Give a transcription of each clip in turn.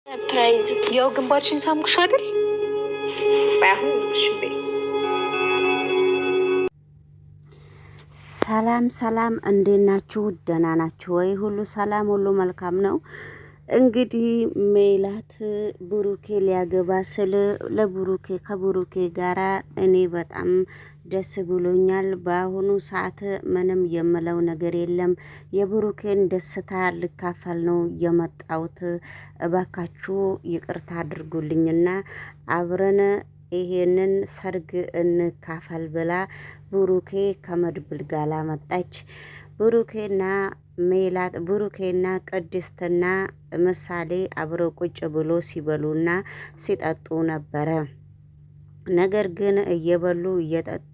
ሰርፕራይዝ ያው ግንባርሽን ሳምኩሽ አይደል? ባይሆን ሽቤ ሰላም ሰላም፣ እንዴት ናችሁ? ደህና ናችሁ ወይ? ሁሉ ሰላም፣ ሁሉ መልካም ነው። እንግዲህ ሜላት ብሩኬ ሊያገባ ስል ለብሩኬ ከብሩኬ ጋራ እኔ በጣም ደስ ብሎኛል። በአሁኑ ሰዓት ምንም የምለው ነገር የለም። የብሩኬን ደስታ ልካፈል ነው የመጣሁት። እባካችሁ ይቅርታ አድርጉልኝና አብረን ይሄንን ሰርግ እንካፈል ብላ ብሩኬ ከመድብል ጋር መጣች። ብሩኬና ሜላት ብሩኬና ቅድስትና ምሳሌ አብረው ቁጭ ብሎ ሲበሉና ሲጠጡ ነበረ። ነገር ግን እየበሉ እየጠጡ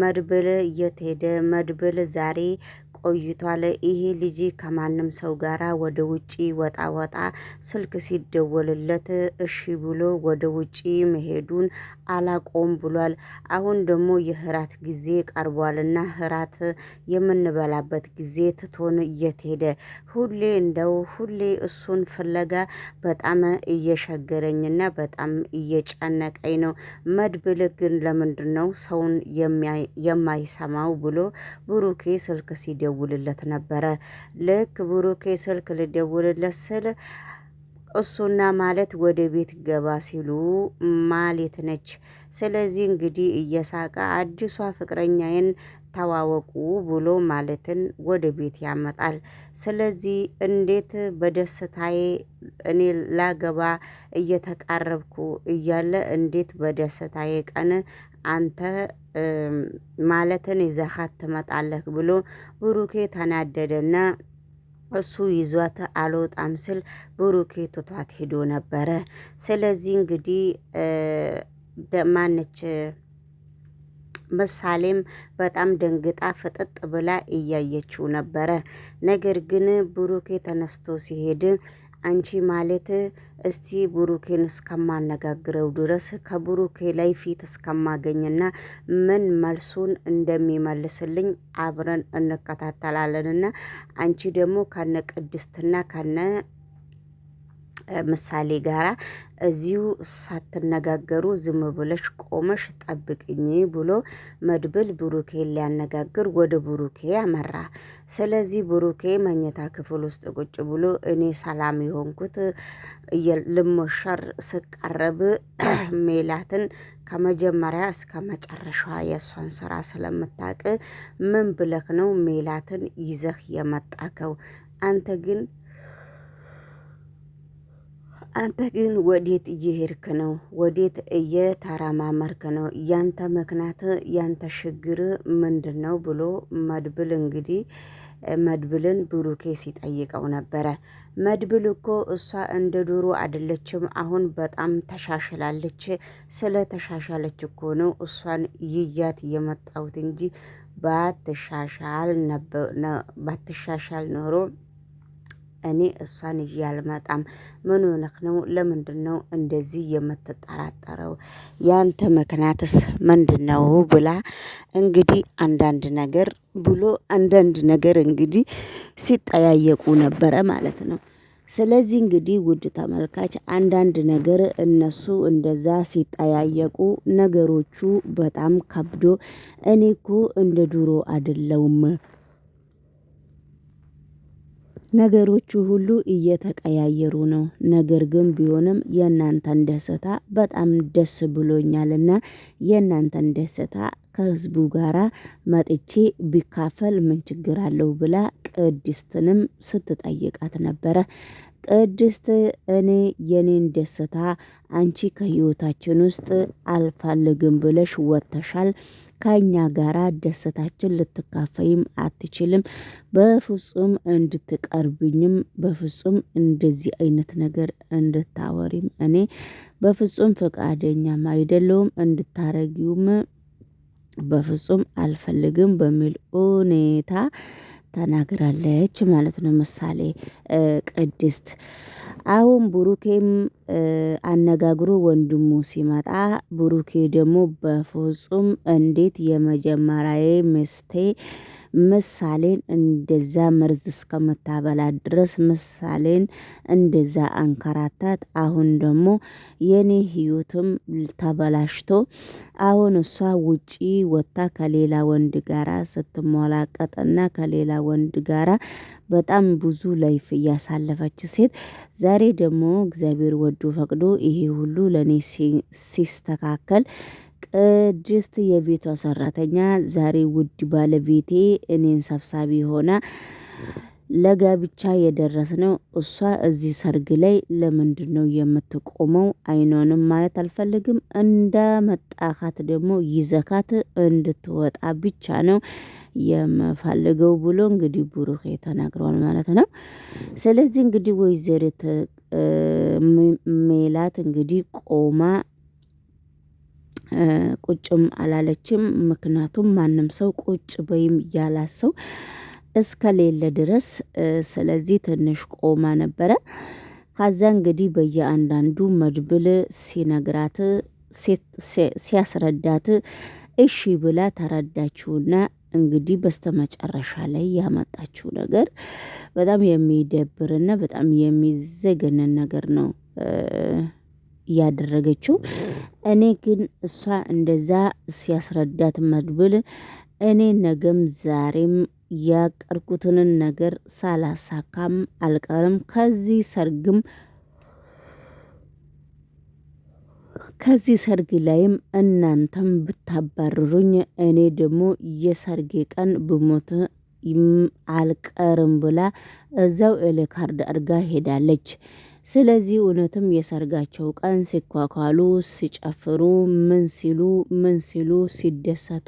መድብል እየተሄደ መድብል ዛሬ ቆይቷል። ይሄ ልጅ ከማንም ሰው ጋራ ወደ ውጪ ወጣ ወጣ ስልክ ሲደወልለት እሺ ብሎ ወደ ውጪ መሄዱን አላቆም ብሏል። አሁን ደግሞ የህራት ጊዜ ቀርቧልና ህራት የምንበላበት ጊዜ ትቶን እየተሄደ ሁሌ እሱን ፍለጋ በጣም እየሸገረኝና በጣም እየጨነቀኝ ነው። መድብል ግን ለምንድነው ሰውን የማይሰማው ብሎ ብሩኬ ስልክ ሲደውልለት ነበረ። ልክ ብሩኬ ስልክ ልደውልለት ስል እሱና ማለት ወደ ቤት ገባ ሲሉ ማሌት ነች። ስለዚህ እንግዲህ እየሳቀ አዲሷ ፍቅረኛዬን ተዋወቁ ብሎ ማለትን ወደ ቤት ያመጣል። ስለዚህ እንዴት በደስታዬ እኔ ላገባ እየተቃረብኩ እያለ እንዴት በደስታዬ ቀን አንተ ማለትን ይዘሃት ትመጣለህ ብሎ ብሩኬ ተናደደና እሱ ይዟት አልወጣም ስል ብሩኬ ትቷት ሄዶ ነበረ። ስለዚህ እንግዲህ ማነች ምሳሌም በጣም ደንግጣ ፍጥጥ ብላ እያየችው ነበረ። ነገር ግን ብሩኬ ተነስቶ ሲሄድ አንቺ ማለት እስቲ ብሩኬን እስከማነጋግረው ድረስ ከብሩኬ ላይ ፊት እስከማገኝና ምን መልሱን እንደሚመልስልኝ አብረን እንከታተላለንና አንቺ ደግሞ ከነ ቅድስትና ከነ ምሳሌ ጋራ እዚሁ ሳትነጋገሩ ዝም ብለሽ ቆመሽ ጠብቅኝ ብሎ መድብል ብሩኬን ሊያነጋግር ወደ ብሩኬ አመራ። ስለዚህ ብሩኬ መኝታ ክፍል ውስጥ ቁጭ ብሎ እኔ ሰላም የሆንኩት ልሞሸር ስቀረብ ሜላትን ከመጀመሪያ እስከ መጨረሻዋ የእሷን ስራ ስለምታውቅ ምን ብለክ ነው ሜላትን ይዘህ የመጣከው? አንተ ግን ወዴት እየሄድክ ነው? ወዴት እየተረማመርክ ነው? ያንተ ምክንያት ያንተ ችግር ምንድነው? ብሎ መድብል እንግዲህ መድብልን ብሩኬ ሲጠይቀው ነበረ። መድብል እኮ እሷ እንደ ዶሮ አይደለችም፣ አሁን በጣም ተሻሽላለች። ስለ ተሻሻለች እኮ ነው እሷን ይያት የመጣሁት እንጂ ባትሻሻል ኖሮ እኔ እሷን ይዤ አልመጣም። ምን ሆነህ ነው? ለምንድነው እንደዚህ የምትጠራጠረው? ያንተ ምክንያትስ ምንድነው? ብላ እንግዲህ አንዳንድ ነገር እንግዲህ ሲጠያየቁ ነበረ ማለት ነው። ስለዚህ እንግዲህ ውድ ተመልካች አንዳንድ ነገር እነሱ እንደዛ ሲጠያየቁ ነገሮቹ በጣም ከብዶ እኔ እኮ እንደ ድሮ አይደለሁም ነገሮቹ ሁሉ እየተቀያየሩ ነው። ነገር ግን ቢሆንም የእናንተን ደስታ በጣም ደስ ብሎኛልና የእናንተን ደስታ ከህዝቡ ጋራ መጥቼ ቢካፈል ምን ችግር አለው ብላ ቅድስትንም ስትጠይቃት ነበረ። ቅድስት እኔ የኔን ደስታ አንቺ ከህይወታችን ውስጥ አልፈልግም ብለሽ ወጥተሻል። ከኛ ጋራ ደስታችን ልትካፈይም አትችልም። በፍጹም እንድትቀርብኝም በፍጹም እንደዚህ አይነት ነገር እንድታወሪም እኔ በፍጹም ፈቃደኛም አይደለሁም። እንድታረጊውም በፍጹም አልፈልግም በሚል ሁኔታ ተናግራለች ማለት ነው። ምሳሌ ቅድስት አሁን ብሩኬም አነጋግሮ ወንድሙ ሲመጣ ብሩኬ ደግሞ በፍጹም እንዴት የመጀመሪያዬ ሚስቴ ምሳሌን እንደዛ መርዝ እስከምታበላ ድረስ ምሳሌን እንደዛ አንከራታት። አሁን ደግሞ የኔ ህይወትም ተበላሽቶ አሁን እሷ ውጪ ወጥታ ከሌላ ወንድ ጋራ ስትሞላቀጥና ከሌላ ወንድ ጋራ በጣም ብዙ ላይፍ እያሳለፈች ሴት ዛሬ ደግሞ እግዚአብሔር ወዶ ፈቅዶ ይሄ ሁሉ ለኔ ሲስተካከል ቅድስት የቤቷ ሰራተኛ ዛሬ ውድ ባለቤቴ እኔን ሰብሳቢ ሆና ለጋብቻ የደረስነው እሷ እዚህ ሰርግ ላይ ለምንድነው የምትቆመው? አይኗንም ማየት አልፈልግም እንዳመጣካት ደግሞ ይዘካት እንድትወጣ ብቻ ነው የምፈልገው ብሎ እንግዲህ ብሩኬ ተናግሯል ማለት ነው። ስለዚህ እንግዲህ ወይዘሪት ሜላት እንግዲህ ቆማ ቁጭም አላለችም። ምክንያቱም ማንም ሰው ቁጭ በይም ያላት ሰው እስከሌለ ድረስ ስለዚህ ትንሽ ቆማ ነበረ። ከዛ እንግዲህ በየአንዳንዱ መድብል ሲነግራት ሲያስረዳት እሺ ብላ ተረዳችውና እንግዲህ በስተመጨረሻ ላይ ያመጣችው ነገር በጣም የሚደብርና በጣም የሚዘገነን ነገር ነው ያደረገችው። እኔ ግን እሷ እንደዛ ሲያስረዳት መድብል እኔ ነገም ዛሬም ያቀርኩትን ነገር ሳላሳካም አልቀርም ከዚህ ሰርግ ላይም እናንተም ብታባርሩኝ እኔ ደግሞ የሰርጌ ቀን ብሞት አልቀርም ብላ እዛው ኤሌካርድ አድርጋ ሄዳለች። ስለዚህ እውነትም የሰርጋቸው ቀን ሲኳኳሉ ሲጨፍሩ ምን ሲሉ ሲደሰቱ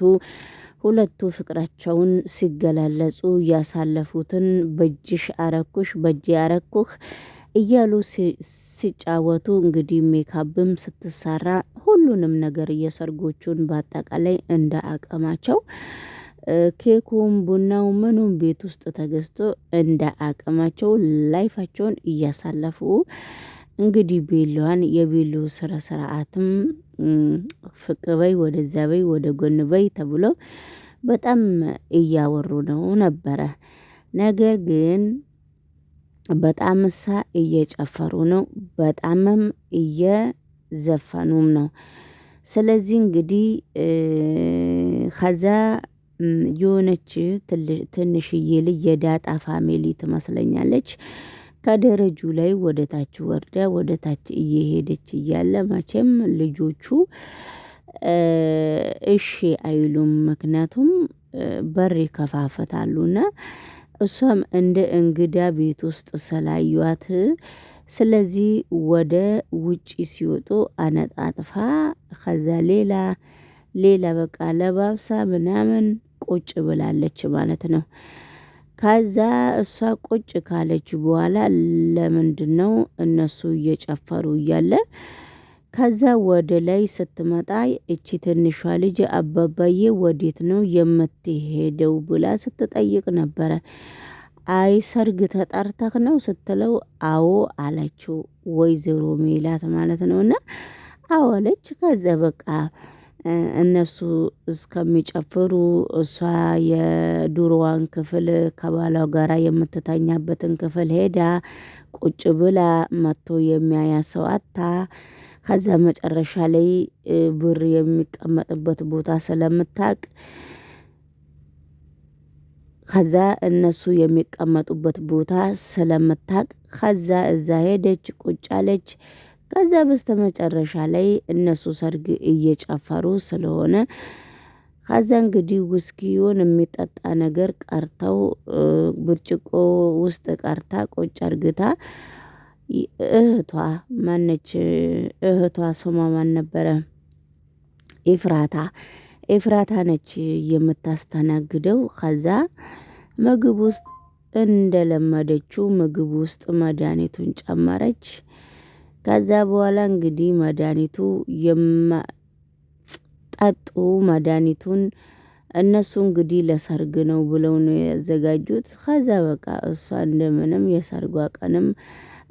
ሁለቱ ፍቅራቸውን ሲገላለጹ ያሳለፉትን በእጅሽ አረኩሽ በእጄ አረኩህ እያሉ ሲጫወቱ እንግዲህ ሜካፕም ስትሰራ ሁሉንም ነገር የሰርጎቹን በአጠቃላይ እንደ አቅማቸው ኬኩም ቡናው ምኑም ቤት ውስጥ ተገዝቶ እንደ አቅማቸው ላይፋቸውን እያሳለፉ እንግዲህ ቤሎዋን የቤሎ ስርዓትም ፍቅ በይ ወደዛ በይ ወደ ጎን በይ ተብሎ በጣም እያወሩ ነው ነበረ። ነገር ግን በጣም እሳ እየጨፈሩ ነው፣ በጣምም እየዘፈኑም ነው። ስለዚህ እንግዲህ ከዛ የሆነች ትንሽዬ ልጅ የዳጣ ፋሚሊ ትመስለኛለች ከደረጁ ላይ ወደ ታች ወርዳ ወደ ታች እየሄደች እያለ መቼም ልጆቹ እሺ አይሉም። ምክንያቱም በር ይከፋፈታሉና እሷም እንደ እንግዳ ቤት ውስጥ ስላዩዋት ስለዚህ ወደ ውጪ ሲወጡ አነጣጥፋ ከዛ ሌላ በቃ ለባብሳ ምናምን ቁጭ ብላለች ማለት ነው። ከዛ እሷ ቁጭ ካለች በኋላ ለምንድነው እነሱ እየጨፈሩ እያለ ከዛ ወደ ላይ ስትመጣ እቺ ትንሿ ልጅ አባባዬ ወዴት ነው የምትሄደው ብላ ስትጠይቅ ነበረ። አይ ሰርግ ተጠርተህ ነው ስትለው አዎ አለችው። ወይዘሮ ሜላት ማለት ነውና አዎ አለች። ከዛ በቃ እነሱ እስከሚጨፍሩ እሷ የዱሮዋን ክፍል ከባሏ ጋራ የምትተኛበትን ክፍል ሄዳ ቁጭ ብላ መጥቶ የሚያያት ሰው አታ ከዛ መጨረሻ ላይ ብር የሚቀመጥበት ቦታ ስለምታውቅ ከዛ እነሱ የሚቀመጡበት ቦታ ስለምታውቅ ከዛ እዛ ሄደች ቁጭ አለች። ከዛ በስተመጨረሻ ላይ እነሱ ሰርግ እየጨፈሩ ስለሆነ ከዛ እንግዲህ ውስኪውን የሚጠጣ ነገር ቀርተው ብርጭቆ ውስጥ ቀርታ ቁጭ አርግታ እህቷ ማነች እህቷ ስሟ ማን ነበረ? ኤፍራታ ነች የምታስተናግደው። ከዛ ምግብ ውስጥ እንደለመደችው ምግብ ውስጥ መድኃኒቱን ጨመረች። ከዛ በኋላ እንግዲህ መድኃኒቱ ጠጡ መድኃኒቱን እነሱ እንግዲህ ለሰርግ ነው ብለው ነው ያዘጋጁት። ከዛ በቃ እሷ እንደምንም የሰርጓ ቀንም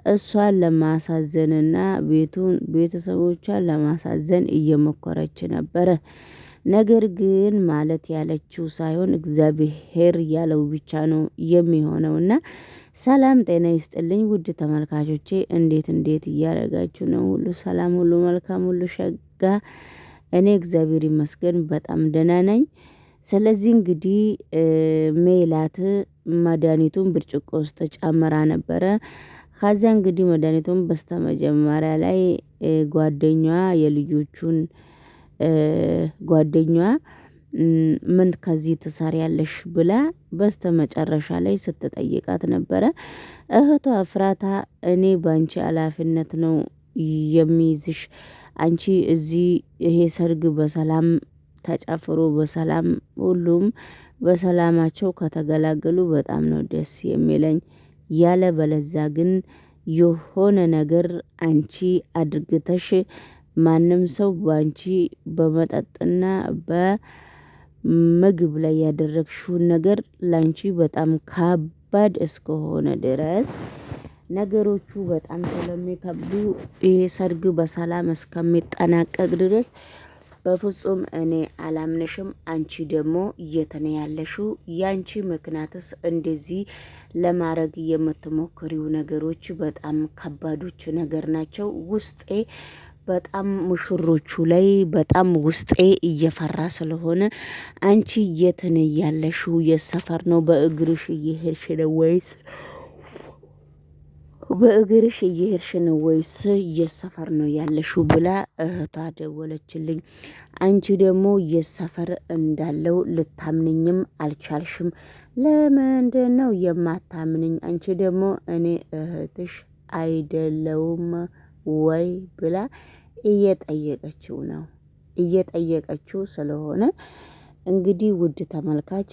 እሷን ለማሳዘንና ቤተሰቦቿን ለማሳዘን እየሞከረች ነበረ። ነገር ግን ማለት ያለችው ሳይሆን እግዚአብሔር ያለው ብቻ ነው የሚሆነውና ሰላም ጤና ይስጥልኝ ውድ ተመልካቾቼ፣ እንዴት እያደረጋችሁ ነው? ሁሉ ሰላም፣ ሁሉ መልካም፣ ሁሉ ሸጋ። እኔ እግዚአብሔር ይመስገን በጣም ደህና ነኝ። ስለዚህ እንግዲህ ሜላት መድኃኒቱን ብርጭቆ ውስጥ ጨምራ ነበረ። ከዚያ እንግዲህ መድኃኒቱን በስተመጀመሪያ ላይ ጓደኛዋ የልጆቹን ጓደኛዋ ምን ከዚህ ትሰሪያለሽ ብላ በስተመጨረሻ ላይ ስትጠይቃት ነበረ። እህቷ ፍራታ እኔ ባንቺ ኃላፊነት ነው የሚይዝሽ። አንቺ እዚህ ይሄ ሰርግ በሰላም ተጨፍሮ በሰላም ሁሉም በሰላማቸው ከተገላገሉ በጣም ነው ደስ የሚለኝ። ያለ በለዛ ግን የሆነ ነገር አንቺ አድርግተሽ ማንም ሰው ባንቺ በመጠጥና በምግብ ላይ ያደረግሽውን ነገር ላንቺ በጣም ከባድ እስከሆነ ድረስ ነገሮቹ በጣም ስለሚከብዱ ይሄ ሰርግ በሰላም እስከሚጠናቀቅ ድረስ በፍጹም እኔ አላምንሽም። አንቺ ደግሞ የት ነው ያለሽው? ያንቺ ምክንያትስ እንደዚህ ለማድረግ የምትሞክሪው ነገሮች በጣም ከባዶች ነገር ናቸው። ውስጤ በጣም ሙሽሮቹ ላይ በጣም ውስጤ እየፈራ ስለሆነ አንቺ የት ነው ያለሽው? የሰፈር ነው? በእግርሽ እየሄድሽ ነው ወይስ የሰፈር ነው ያለሽው ብላ እህቷ ደወለችልኝ። አንቺ ደግሞ የሰፈር እንዳለው ልታምንኝም አልቻልሽም። ለምንድን ነው የማታምንኝ? አንቺ ደግሞ እኔ እህትሽ አይደለውም ወይ ብላ እየጠየቀችው ስለሆነ እንግዲህ ውድ ተመልካች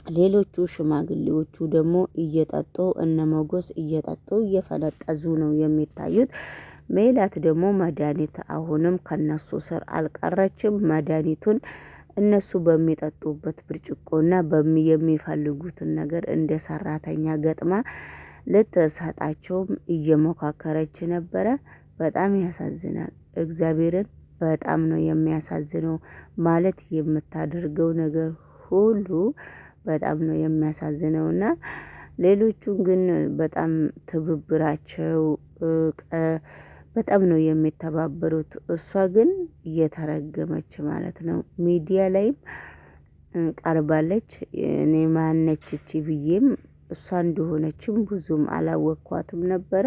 ሌሎቹ ሽማግሌዎቹ ደግሞ እየጠጡ እነ ሞገስ እየጠጡ እየፈነጠዙ ነው የሚታዩት። ሜላት ደግሞ መድኃኒት አሁንም ከነሱ ስር አልቀረችም። መድኃኒቱን እነሱ በሚጠጡበት ብርጭቆና የሚፈልጉትን ነገር እንደ ሰራተኛ ገጥማ ልትሰጣቸውም እየሞካከረች ነበረ። በጣም ያሳዝናል። እግዚአብሔርን በጣም ነው የሚያሳዝነው። ማለት የምታደርገው ነገር ሁሉ በጣም ነው የሚያሳዝነውና ሌሎቹን ግን በጣም ትብብራቸው በጣም ነው የሚተባበሩት። እሷ ግን እየተረገመች ማለት ነው። ሚዲያ ላይም ቀርባለች። እኔ ማነች እቺ ብዬም እሷ እንደሆነችም ብዙም አላወቅኳትም ነበረ።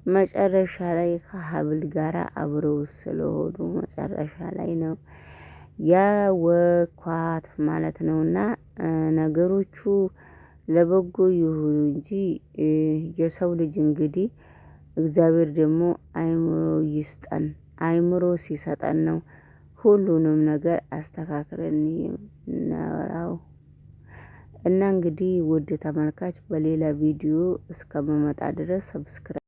መጨረሻ ላይ ከሀብል ጋራ አብረው ስለሆኑ መጨረሻ ላይ ነው ያወኳት ማለት ነውና ነገሮቹ ለበጎ ይሁኑ እንጂ የሰው ልጅ እንግዲህ እግዚአብሔር ደግሞ አይምሮ ይስጠን። አይምሮ ሲሰጠን ነው ሁሉንም ነገር አስተካክለን እናወራው። እና እንግዲህ ውድ ተመልካች በሌላ ቪዲዮ እስከመመጣ ድረስ ሰብስክራይብ